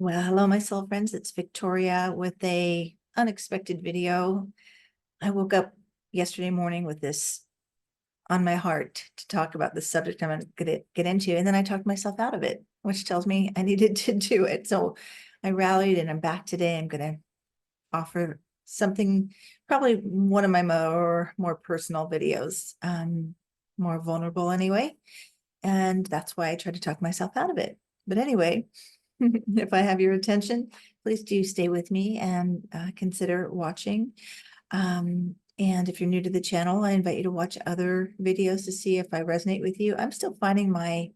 Well, hello, my soul friends. It's Victoria with a unexpected video. I woke up yesterday morning with this on my heart to talk about the subject I'm going to get into, and then I talked myself out of it, which tells me I needed to do it. So I rallied, and I'm back today. I'm going to offer something, probably one of my more personal videos, more vulnerable anyway, and that's why I tried to talk myself out of it. But anyway. If I have your attention, please do stay with me and consider watching. And if you're new to the channel, I invite you to watch other videos to see if I resonate with you. I'm still finding my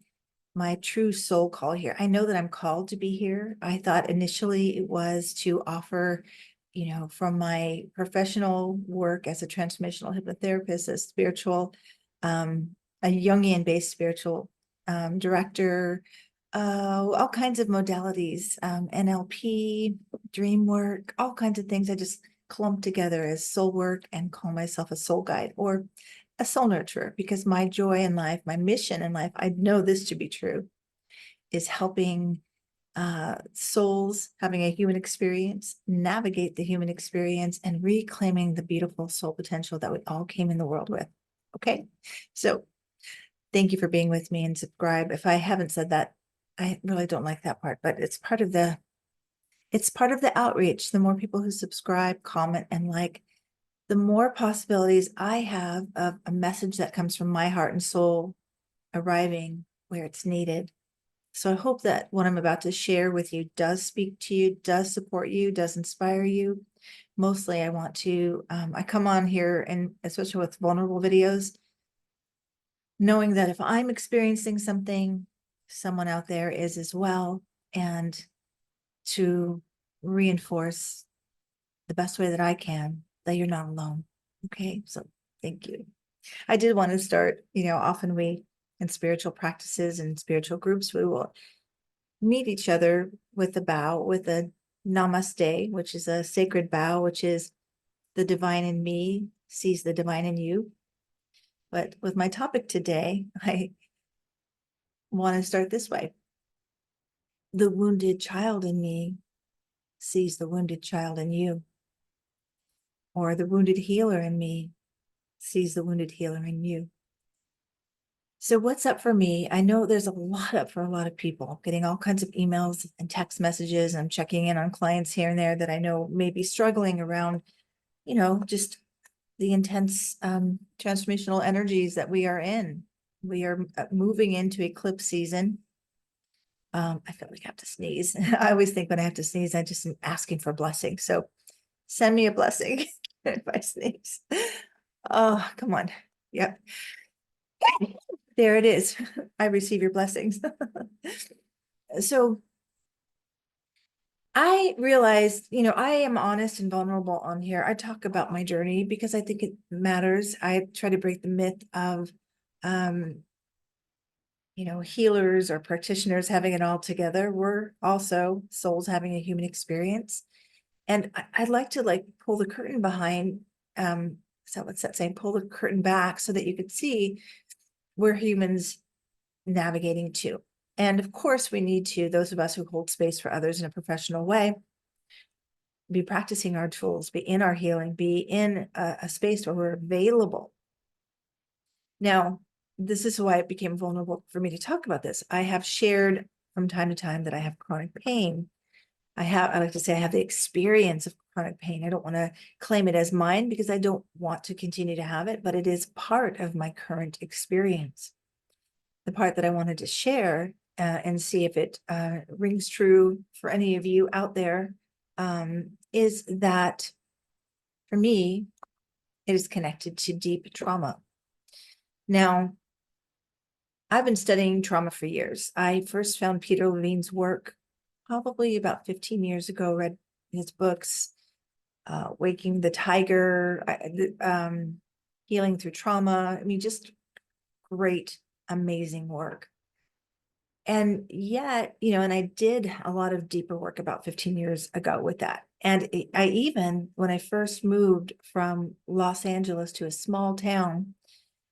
true soul call here. I know that I'm called to be here. I thought initially it was to offer, from my professional work as a transformational hypnotherapist, a spiritual, a Jungian-based spiritual director, all kinds of modalities, NLP, dream work, all kinds of things I just clump together as soul work and call myself a soul guide or a soul nurturer, because my joy in life, my mission in life, I know this to be true, is helping souls having a human experience, navigate the human experience, and reclaiming the beautiful soul potential that we all came in the world with. Okay, so thank you for being with me, and subscribe. If I haven't said that, I really don't like that part, but it's part of the outreach. The more people who subscribe, comment, and like, the more possibilities I have of a message that comes from my heart and soul arriving where it's needed. So I hope that what I'm about to share with you does speak to you, does support you, does inspire you. Mostly I want to, I come on here, and especially with vulnerable videos, knowing that if I'm experiencing something, someone out there is as well, and to reinforce the best way that I can that you're not alone. Okay, so thank you. I did want to start, often we, in spiritual practices and spiritual groups, we will meet each other with a bow, with a namaste, which is a sacred bow, which is the divine in me sees the divine in you. But with my topic today, I want to start this way. The wounded child in me sees the wounded child in you. Or the wounded healer in me sees the wounded healer in you. So what's up for me? I know there's a lot up for a lot of people, getting all kinds of emails and text messages. I'm checking in on clients here and there that I know may be struggling around, just the intense transformational energies that we are in. We are moving into eclipse season. I feel like I have to sneeze. I always think when I have to sneeze, I just am asking for blessing. So send me a blessing if I sneeze. Oh, come on. Yep. There it is. I receive your blessings. So I realized, I am honest and vulnerable on here. I talk about my journey because I think it matters. I try to break the myth of, healers or practitioners having it all together. We're also souls having a human experience. And I'd like to pull the curtain behind, so what's that saying? Pull the curtain back so that you could see where humans navigating to. And of course, we need to, those of us who hold space for others in a professional way, be practicing our tools, be in our healing, be in a space where we're available. Now, this is why it became vulnerable for me to talk about this. I have shared from time to time that I have chronic pain. I like to say I have the experience of chronic pain. I don't want to claim it as mine because I don't want to continue to have it, but it is part of my current experience. The part that I wanted to share and see if it rings true for any of you out there is that for me, it is connected to deep trauma. Now, I've been studying trauma for years. I first found Peter Levine's work probably about 15 years ago, read his books, Waking the Tiger, Healing Through Trauma. I mean, just great, amazing work. And yet, and I did a lot of deeper work about 15 years ago with that. And I even, when I first moved from Los Angeles to a small town,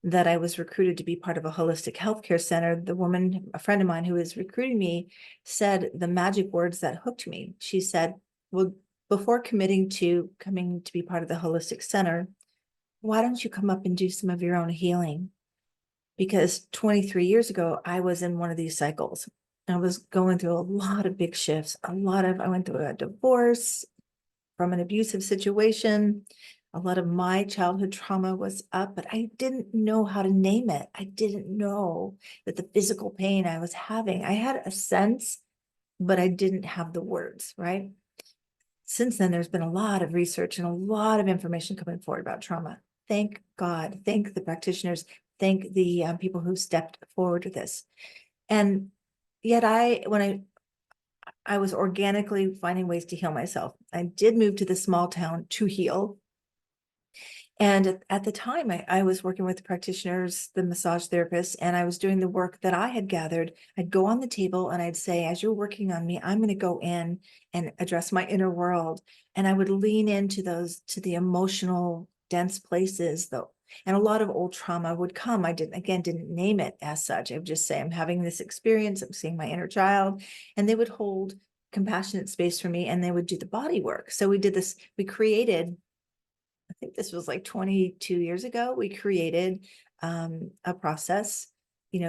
that I was recruited to be part of a holistic healthcare center, the woman, a friend of mine who was recruiting me, said the magic words that hooked me. She said, well, before committing to coming to be part of the holistic center, why don't you come up and do some of your own healing? Because 23 years ago, I was in one of these cycles. I was going through a lot of big shifts, I went through a divorce from an abusive situation. A lot of my childhood trauma was up, but I didn't know how to name it. I didn't know that the physical pain I was having, I had a sense, but I didn't have the words, right? Since then, there's been a lot of research and a lot of information coming forward about trauma. Thank God, thank the practitioners, thank the people who stepped forward with this. And yet when I was organically finding ways to heal myself. I did move to the small town to heal. And at the time, I was working with practitioners, the massage therapists, and I was doing the work that I had gathered. I'd go on the table and I'd say, as you're working on me, I'm going to go in and address my inner world. And I would lean into to the emotional, dense places, though. And a lot of old trauma would come. I didn't name it as such. I would just say, I'm having this experience, I'm seeing my inner child. And they would hold compassionate space for me and they would do the body work. So we did this, we created, I think this was like 22 years ago, we created a process,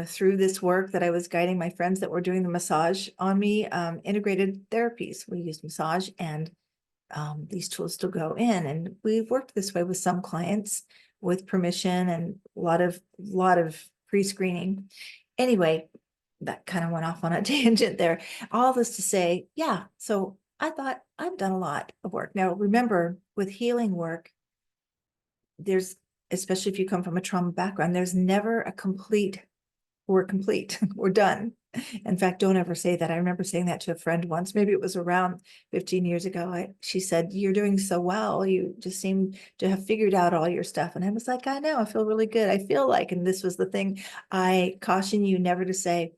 through this work that I was guiding my friends that were doing the massage on me, integrated therapies. We used massage and these tools to go in. And we've worked this way with some clients with permission and a lot of pre-screening. Anyway, that kind of went off on a tangent there. All this to say, yeah, so I thought I've done a lot of work. Now, remember, with healing work, there's, especially if you come from a trauma background, there's never a complete, we're complete, we're done. In fact, don't ever say that. I remember saying that to a friend once, maybe it was around 15 years ago. She said, you're doing so well. You just seem to have figured out all your stuff. And I was like, I know, I feel really good. I feel like, and this was the thing, I caution you never to say,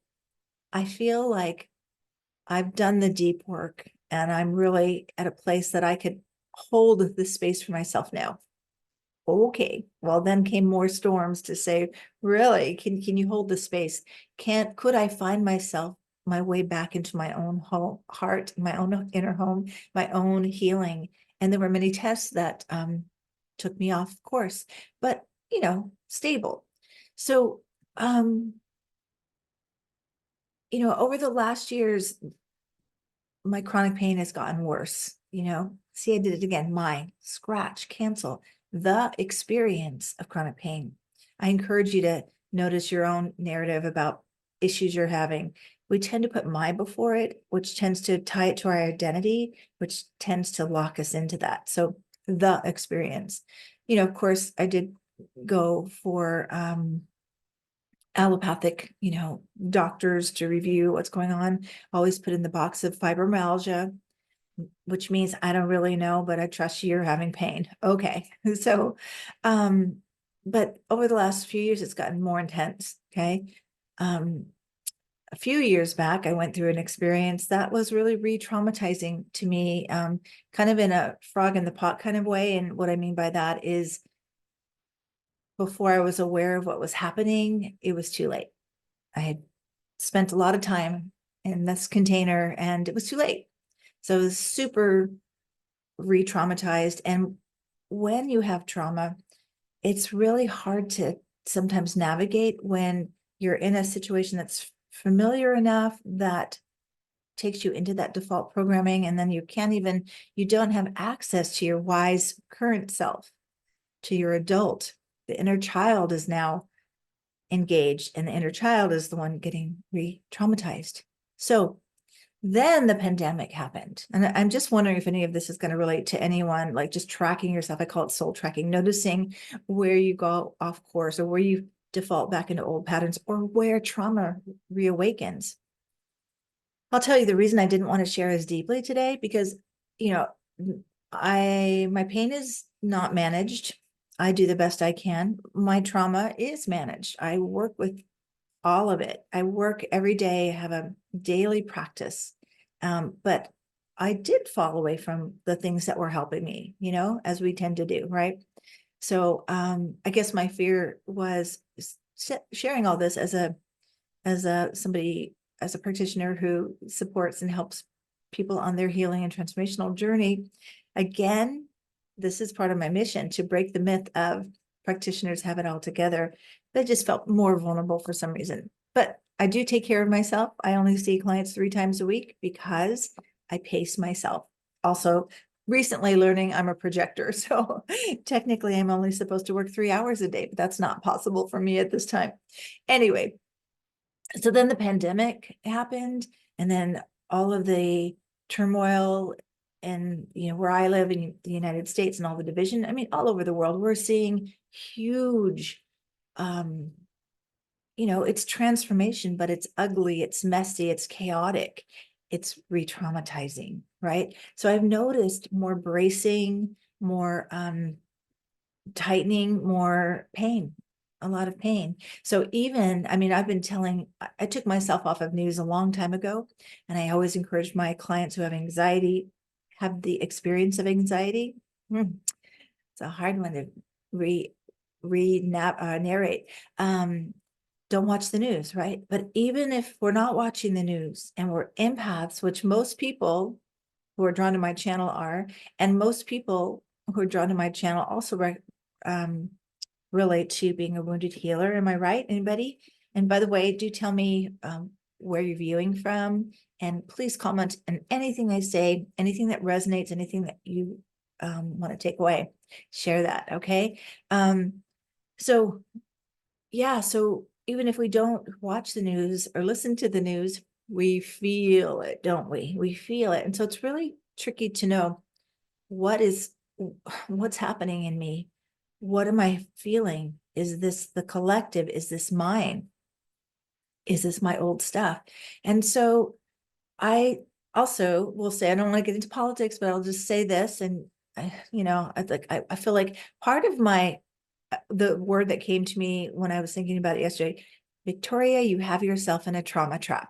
I feel like I've done the deep work and I'm really at a place that I could hold the space for myself now. Okay, well, then came more storms to say, really, can you hold the space? Could I find myself, my way back into my own heart, my own inner home, my own healing? And there were many tests that took me off course, but stable. So over the last years, my chronic pain has gotten worse. See, I did it again. Mine, scratch, cancel the experience of chronic pain. I encourage you to notice your own narrative about issues you're having. We tend to put my before it, which tends to tie it to our identity, which tends to lock us into that. So the experience, of course, I did go for allopathic, doctors to review what's going on. Always put in the box of fibromyalgia, which means I don't really know, but I trust you're having pain. Okay. So, but over the last few years, it's gotten more intense. Okay. A few years back, I went through an experience that was really re-traumatizing to me, kind of in a frog in the pot kind of way. And what I mean by that is before I was aware of what was happening, it was too late. I had spent a lot of time in this container and it was too late. So it was super re-traumatized. And when you have trauma, it's really hard to sometimes navigate when you're in a situation that's familiar enough that takes you into that default programming. And then you don't have access to your wise current self, to your adult. The inner child is now engaged and the inner child is the one getting re-traumatized. So then the pandemic happened. And I'm just wondering if any of this is going to relate to anyone, like just tracking yourself. I call it soul tracking, noticing where you go off course or where you default back into old patterns or where trauma reawakens. I'll tell you the reason I didn't want to share as deeply today, because, my pain is not managed. I do the best I can. My trauma is managed. I work with all of it. I work every day, have a daily practice. But I did fall away from the things that were helping me, as we tend to do, right? So I guess my fear was sharing all this as a somebody, as a practitioner who supports and helps people on their healing and transformational journey. Again, this is part of my mission, to break the myth of practitioners have it all together. They just felt more vulnerable for some reason. But I do take care of myself. I only see clients 3 times a week because I pace myself. Also, recently learning I'm a projector. So technically I'm only supposed to work 3 hours a day, but that's not possible for me at this time. Anyway, so then the pandemic happened, and then all of the turmoil, and where I live in the United States and all the division, I mean, all over the world, we're seeing huge, um, it's transformation, but it's ugly, it's messy, it's chaotic, it's re-traumatizing, right? So I've noticed more bracing, more tightening, more pain, a lot of pain. So even, I mean, I've been telling, I took myself off of news a long time ago, and I always encourage my clients who have anxiety, have the experience of anxiety. It's a hard one to narrate. Don't watch the news, right? But even if we're not watching the news and we're empaths, which most people who are drawn to my channel are, and most people who are drawn to my channel also relate to being a wounded healer. Am I right? Anybody? And by the way, do tell me where you're viewing from, and please comment on anything I say, anything that resonates, anything that you want to take away. Share that, okay? So yeah, so even if we don't watch the news or listen to the news, we feel it, don't we? We feel it. And so it's really tricky to know what's happening in me. What am I feeling? Is this the collective? Is this mine? Is this my old stuff? And so I also will say, I don't want to get into politics, but I'll just say this. And I feel like part of the word that came to me when I was thinking about it yesterday, Victoria, you have yourself in a trauma trap.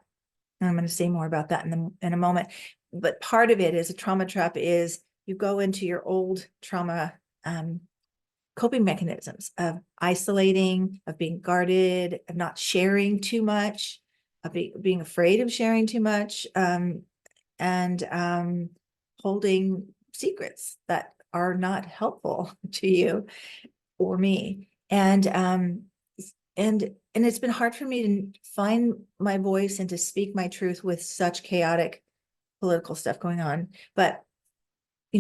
And I'm going to say more about that in a moment. But part of it is, a trauma trap is you go into your old trauma coping mechanisms of isolating, of being guarded, of not sharing too much, of being afraid of sharing too much, and holding secrets that are not helpful to you or me. And it's been hard for me to find my voice and to speak my truth with such chaotic political stuff going on. But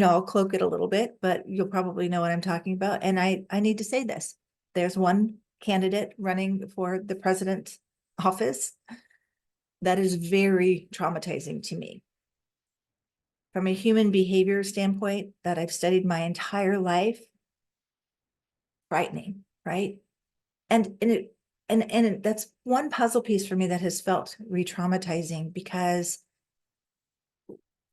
I'll cloak it a little bit, but you'll probably know what I'm talking about. And I need to say this. There's one candidate running for the president's office that is very traumatizing to me. From a human behavior standpoint that I've studied my entire life, frightening, right? And that's one puzzle piece for me that has felt re-traumatizing, because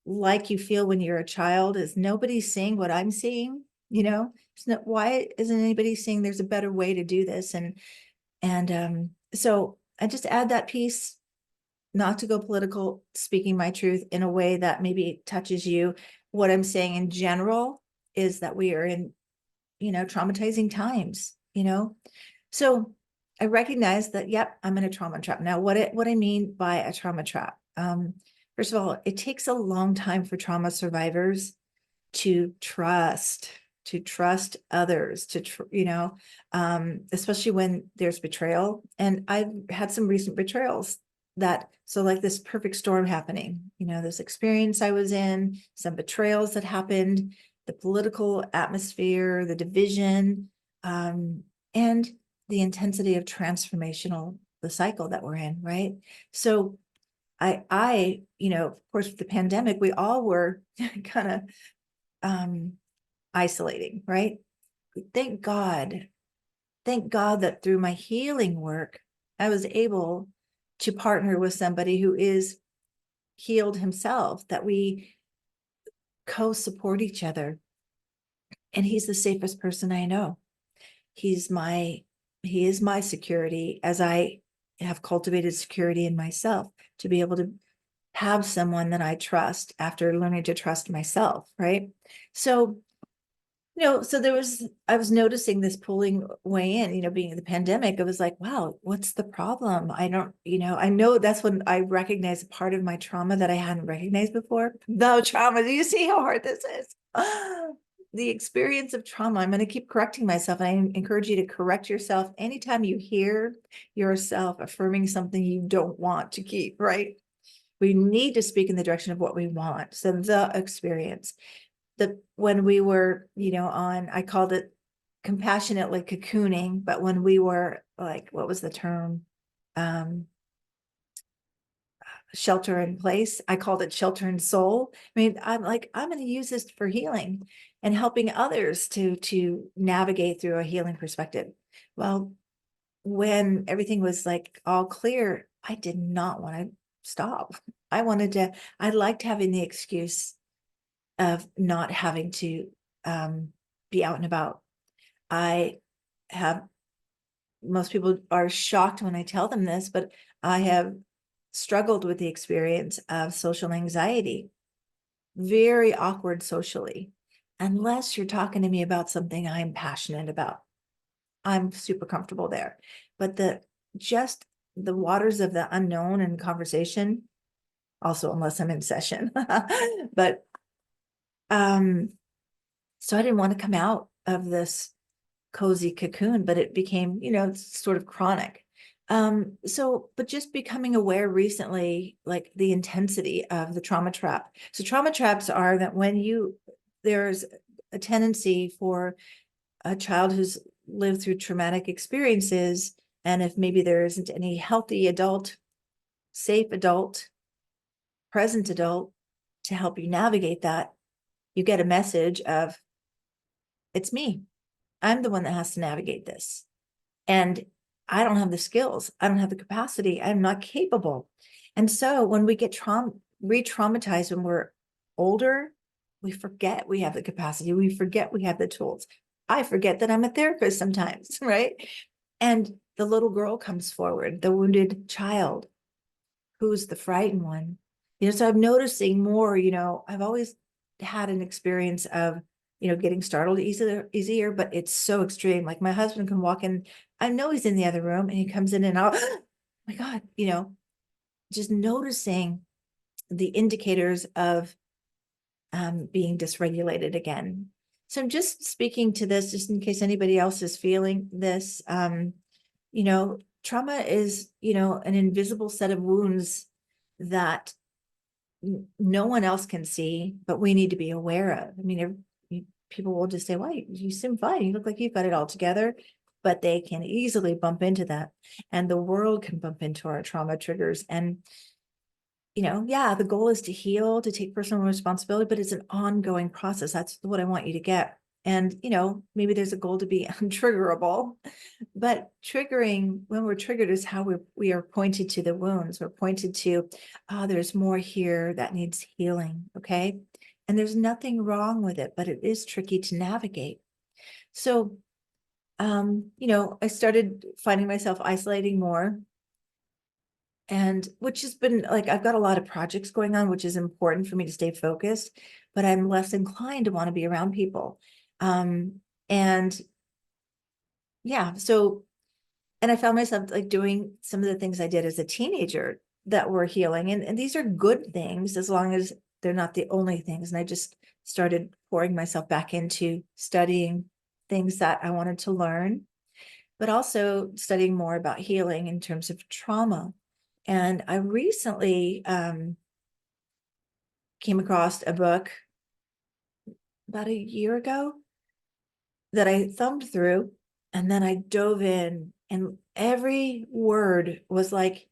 like you feel when you're a child, is nobody's seeing what I'm seeing, it's not, why isn't anybody seeing there's a better way to do this? And so I just add that piece, not to go political, speaking my truth in a way that maybe touches you. What I'm saying in general is that we are in, traumatizing times, so I recognize that, yep, I'm in a trauma trap. Now, what I mean by a trauma trap, first of all, it takes a long time for trauma survivors to trust others, especially when there's betrayal. And I've had some recent betrayals so like this perfect storm happening, this experience I was in, some betrayals that happened, the political atmosphere, the division, and the intensity of the cycle that we're in, right? So of course, with the pandemic, we all were kind of isolating, right? Thank God that through my healing work, I was able to partner with somebody who is healed himself, that we co-support each other. And he's the safest person I know. He is my security, as I have cultivated security in myself to be able to have someone that I trust after learning to trust myself, right? So So I was noticing this pulling way in, being the pandemic. It was like, wow, what's the problem? I know that's when I recognized a part of my trauma that I hadn't recognized before. The trauma. Do you see how hard this is? The experience of trauma. I'm going to keep correcting myself. I encourage you to correct yourself anytime you hear yourself affirming something you don't want to keep, right? We need to speak in the direction of what we want. So the experience when we were, I called it compassionately cocooning, but when we were like, what was the term? Um, Shelter in place. I called it shelter in soul. I mean, I'm like, I'm going to use this for healing and helping others to navigate through a healing perspective. Well, when everything was like all clear, I did not want to stop. I liked having the excuse of not having to be out and about. I have, most people are shocked when I tell them this, but I have struggled with the experience of social anxiety, very awkward socially, unless you're talking to me about something I'm passionate about. I'm super comfortable there. But just the waters of the unknown and conversation, also unless I'm in session. But so I didn't want to come out of this cozy cocoon, but it became, sort of chronic. But just becoming aware recently, like the intensity of the trauma trap. So trauma traps are that there's a tendency for a child who's lived through traumatic experiences, and if maybe there isn't any healthy adult, safe adult, present adult to help you navigate that, you get a message of, it's me. I'm the one that has to navigate this. And I don't have the skills. I don't have the capacity. I'm not capable. And so when we get re-traumatized when we're older, we forget we have the capacity. We forget we have the tools. I forget that I'm a therapist sometimes, right? And the little girl comes forward, the wounded child, who's the frightened one. So I'm noticing more, I've always had an experience of, getting startled easier, but it's so extreme. Like my husband can walk in, I know he's in the other room and he comes in and out, oh my God, just noticing the indicators of being dysregulated again. So I'm just speaking to this just in case anybody else is feeling this. Trauma is, an invisible set of wounds that no one else can see, but we need to be aware of. I mean, people will just say, "Why you seem fine? You look like you've got it all together," but they can easily bump into that, and the world can bump into our trauma triggers. And yeah, the goal is to heal, to take personal responsibility, but it's an ongoing process. That's what I want you to get. And maybe there's a goal to be untriggerable, but triggering, when we're triggered, is how we are pointed to the wounds. We're pointed to, oh, there's more here that needs healing. Okay. And there's nothing wrong with it, but it is tricky to navigate. So, I started finding myself isolating more, and which has been like, I've got a lot of projects going on, which is important for me to stay focused, but I'm less inclined to want to be around people. And yeah, so, and I found myself like doing some of the things I did as a teenager that were healing. And these are good things as long as they're not the only things. And I just started pouring myself back into studying things that I wanted to learn, but also studying more about healing in terms of trauma. And I recently came across a book about a year ago that I thumbed through, and then I dove in, and every word was like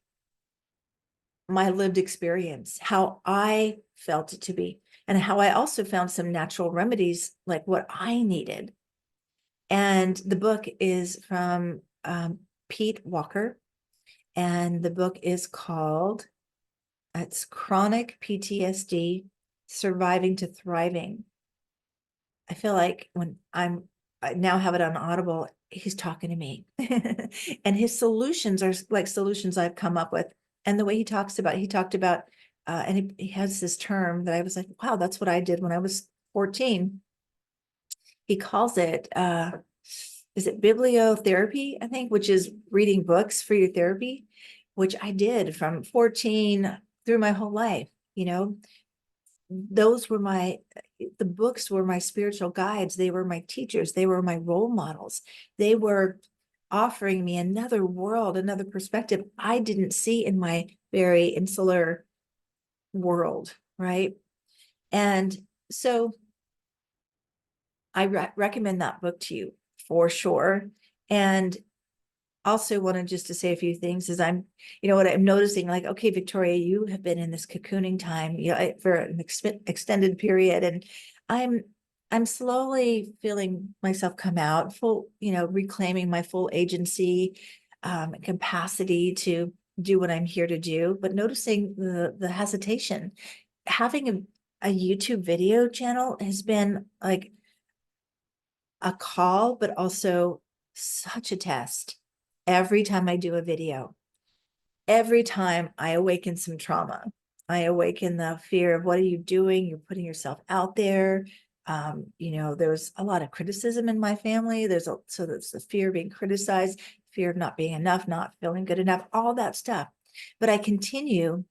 my lived experience, how I felt it to be, and how I also found some natural remedies, like what I needed. And the book is from Pete Walker, and the book is called, it's Chronic PTSD, Surviving to Thriving. I feel like when I now have it on Audible, he's talking to me. And his solutions are like solutions I've come up with. And the way he talked about, and he has this term that I was like, wow, that's what I did when I was 14. he calls it, is it bibliotherapy, I think, which is reading books for your therapy, which I did from 14 through my whole life, you know. Those were the books were my spiritual guides. They were my teachers. They were my role models. They were offering me another world, another perspective I didn't see in my very insular world, right? And so I recommend that book to you for sure. And also wanted just to say a few things as what I'm noticing, like, okay, Victoria, you have been in this cocooning time, for an extended period. And I'm, I'm slowly feeling myself come out full, reclaiming my full agency, capacity to do what I'm here to do, but noticing the hesitation. Having a YouTube video channel has been like a call, but also such a test. Every time I do a video, every time I awaken some trauma, I awaken the fear of what are you doing? You're putting yourself out there. There's a lot of criticism in my family. There's the fear of being criticized, fear of not being enough, not feeling good enough, all that stuff. But I continue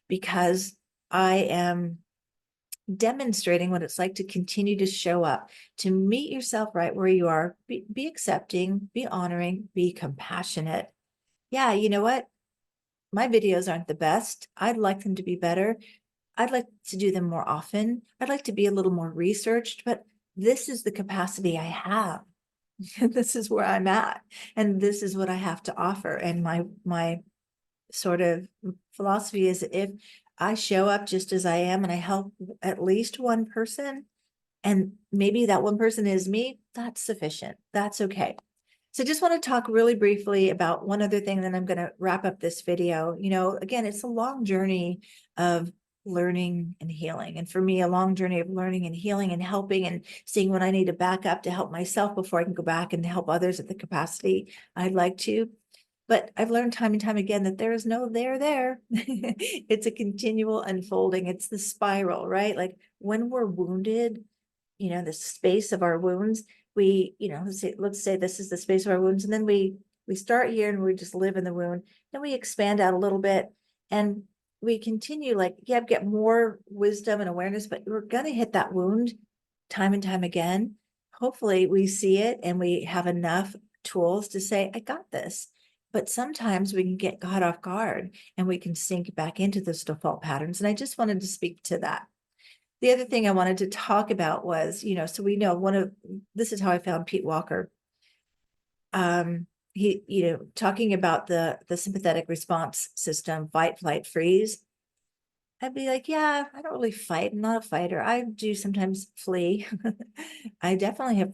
because I am demonstrating what it's like to continue to show up, to meet yourself right where you are, be accepting, be honoring, be compassionate. Yeah, you know what? My videos aren't the best. I'd like them to be better. I'd like to do them more often. I'd like to be a little more researched, but this is the capacity I have. This is where I'm at, and this is what I have to offer. And my sort of philosophy is, if I show up just as I am and I help at least one person, and maybe that one person is me, that's sufficient. That's okay. So just want to talk really briefly about one other thing, then I'm going to wrap up this video. Again, it's a long journey of learning and healing. And for me, a long journey of learning and healing and helping and seeing what I need to back up to help myself before I can go back and help others at the capacity I'd like to. But I've learned time and time again that there is no there. It's a continual unfolding. It's the spiral, right? Like when we're wounded, the space of our wounds, we, let's say this is the space of our wounds. And then we start here and we just live in the wound. Then we expand out a little bit and we continue, like, get more wisdom and awareness, but we're going to hit that wound time and time again. Hopefully we see it and we have enough tools to say, I got this. But sometimes we can get caught off guard and we can sink back into those default patterns. And I just wanted to speak to that. The other thing I wanted to talk about was, so we know this is how I found Pete Walker. He, talking about the sympathetic response system, fight, flight, freeze. I'd be like, yeah, I don't really fight. I'm not a fighter. I do sometimes flee. I definitely have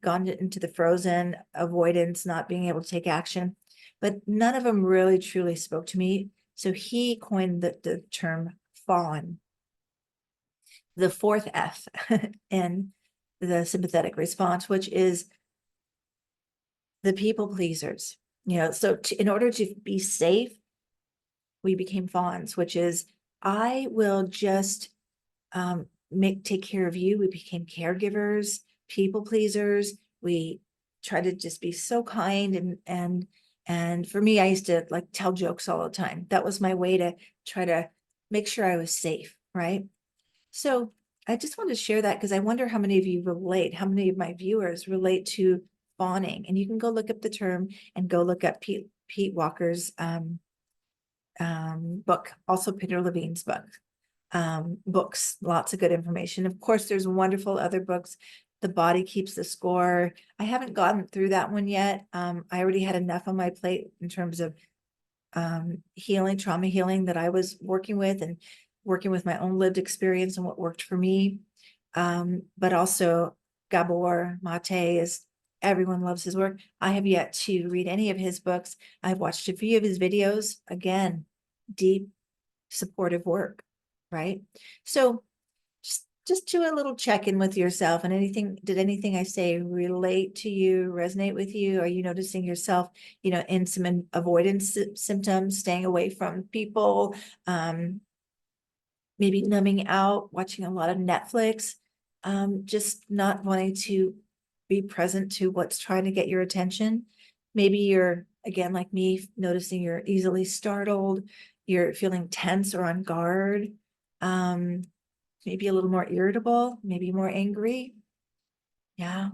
gone into the frozen avoidance, not being able to take action, but none of them really truly spoke to me. So he coined the term fawn, the fourth F in the sympathetic response, which is the people pleasers. So in order to be safe, we became fawns, which is, I will just take care of you. We became caregivers, people pleasers. We try to just be so kind, and for me, I used to like tell jokes all the time. That was my way to try to make sure I was safe, right? So I just wanted to share that because I wonder how many of you relate, how many of my viewers relate to fawning. And you can go look up the term and go look up Pete Walker's book, also Peter Levine's book. Books, lots of good information. Of course, there's wonderful other books. The Body Keeps the Score. I haven't gotten through that one yet. I already had enough on my plate in terms of healing, trauma healing that I was working with, and working with my own lived experience and what worked for me. But also Gabor Mate everyone loves his work. I have yet to read any of his books. I've watched a few of his videos. Again, deep, supportive work, right? So just do a little check-in with yourself, and did anything I say relate to you, resonate with you? Are you noticing yourself, in some avoidance symptoms, staying away from people, maybe numbing out, watching a lot of Netflix, just not wanting to be present to what's trying to get your attention. Maybe you're, again, like me, noticing you're easily startled, you're feeling tense or on guard, maybe a little more irritable, maybe more angry. Yeah,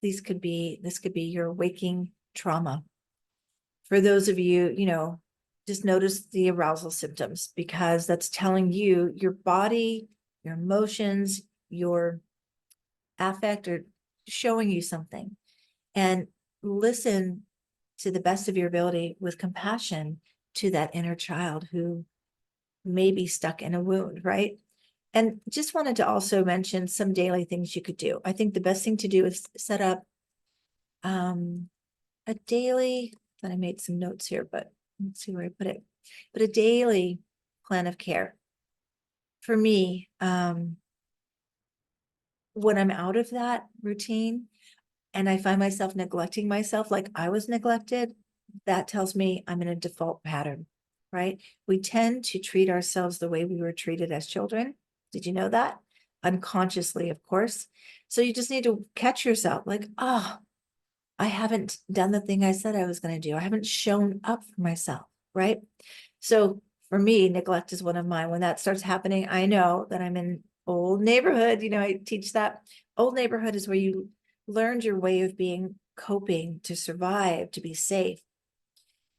this could be your waking trauma. For those of you, just notice the arousal symptoms, because that's telling you your body, your emotions, your affect are showing you something. And listen to the best of your ability with compassion to that inner child who may be stuck in a wound, right? And just wanted to also mention some daily things you could do. I think the best thing to do is set up a daily, and I made some notes here, but let's see where I put it. But a daily plan of care. For me, when I'm out of that routine and I find myself neglecting myself like I was neglected, that tells me I'm in a default pattern, right? We tend to treat ourselves the way we were treated as children. Did you know that? Unconsciously, of course. So you just need to catch yourself like, oh, I haven't done the thing I said I was going to do. I haven't shown up for myself, right? So for me, neglect is one of mine. When that starts happening, I know that I'm in old neighborhood. I teach that old neighborhood is where you learned your way of being, coping, to survive, to be safe.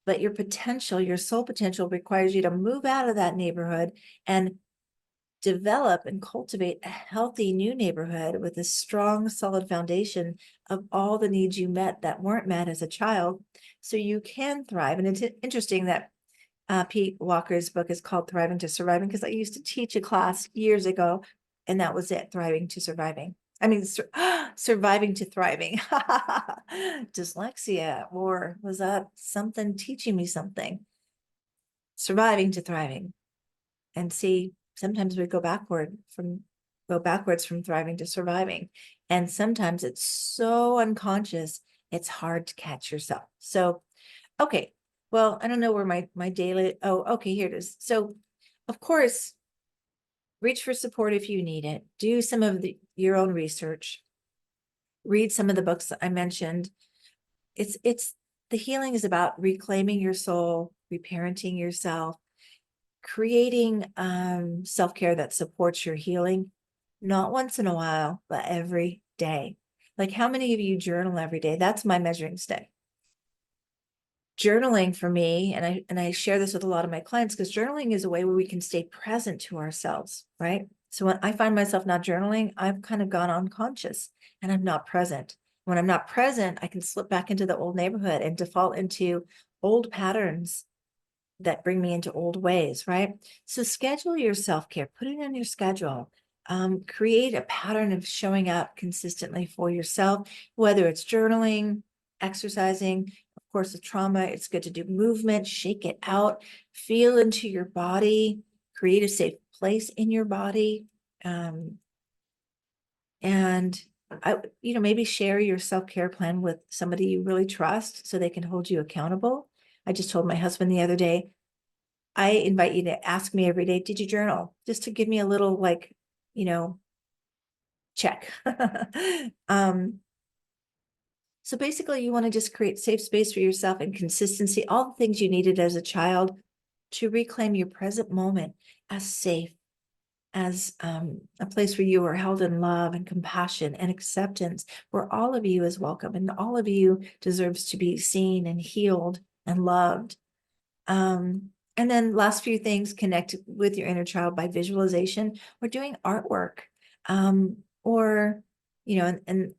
But your potential, your soul potential, requires you to move out of that neighborhood and develop and cultivate a healthy new neighborhood with a strong, solid foundation of all the needs you met that weren't met as a child, so you can thrive. And it's interesting that Pete Walker's book is called Thriving to Surviving, because I used to teach a class years ago, and that was it, Thriving to Surviving. I mean, surviving to thriving. Dyslexia, or was that something teaching me something? Surviving to thriving. And see, sometimes we go backwards from thriving to surviving. And sometimes it's so unconscious, it's hard to catch yourself. So, okay. Well, I don't know where my daily, okay, here it is. So, of course, reach for support if you need it. Do some of your own research. Read some of the books that I mentioned. It's the healing is about reclaiming your soul, reparenting yourself, creating self-care that supports your healing, not once in a while, but every day. Like, how many of you journal every day? That's my measuring stick. Journaling for me, and I share this with a lot of my clients, because journaling is a way where we can stay present to ourselves, right? So when I find myself not journaling, I've kind of gone unconscious and I'm not present. When I'm not present, I can slip back into the old neighborhood and default into old patterns that bring me into old ways, right? So schedule your self-care, put it on your schedule. Create a pattern of showing up consistently for yourself, whether it's journaling, exercising. Of course, with trauma, it's good to do movement, shake it out, feel into your body, create a safe place in your body. And maybe share your self-care plan with somebody you really trust so they can hold you accountable. I just told my husband the other day, I invite you to ask me every day, did you journal? Just to give me a little, check. So basically, you want to just create safe space for yourself and consistency, all the things you needed as a child to reclaim your present moment as safe, as a place where you are held in love and compassion and acceptance, where all of you is welcome and all of you deserves to be seen and healed and loved. And then last few things, connect with your inner child by visualization or doing artwork, or, and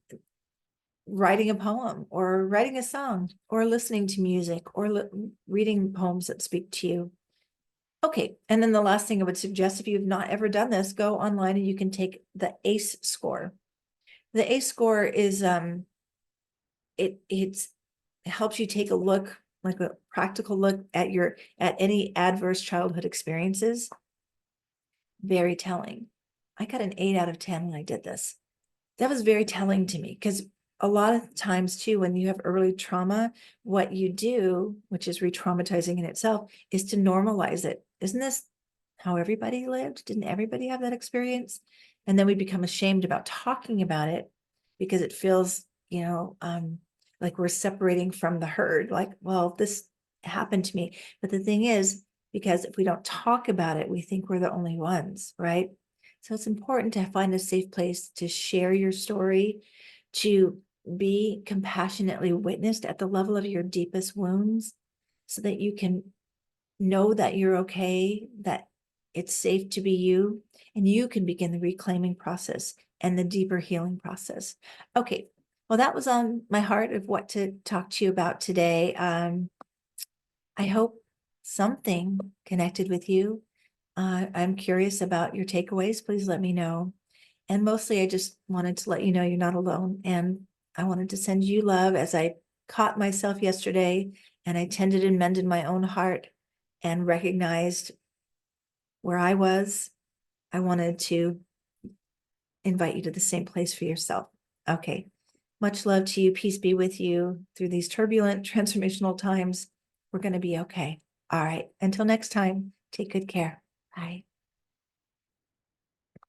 writing a poem or writing a song or listening to music or reading poems that speak to you. Okay. And then the last thing I would suggest, if you've not ever done this, go online and you can take the ACE score. The ACE score is, it helps you take a look, like a practical look at any adverse childhood experiences. Very telling. I got an 8 out of 10 when I did this. That was very telling to me, because a lot of times too, when you have early trauma, what you do, which is retraumatizing in itself, is to normalize it. Isn't this how everybody lived? Didn't everybody have that experience? And then we become ashamed about talking about it because it feels like we're separating from the herd, like, well, this happened to me. But the thing is, because if we don't talk about it, we think we're the only ones, right? So it's important to find a safe place to share your story, to be compassionately witnessed at the level of your deepest wounds, so that you can know that you're okay, that it's safe to be you, and you can begin the reclaiming process and the deeper healing process. Okay, well, that was on my heart of what to talk to you about today. I hope something connected with you. I'm curious about your takeaways. Please let me know. And mostly, I just wanted to let you know you're not alone. And I wanted to send you love as I caught myself yesterday and I tended and mended my own heart and recognized where I was. I wanted to invite you to the same place for yourself. Okay. Much love to you. Peace be with you through these turbulent transformational times. We're going to be okay. All right. Until next time, take good care. Bye.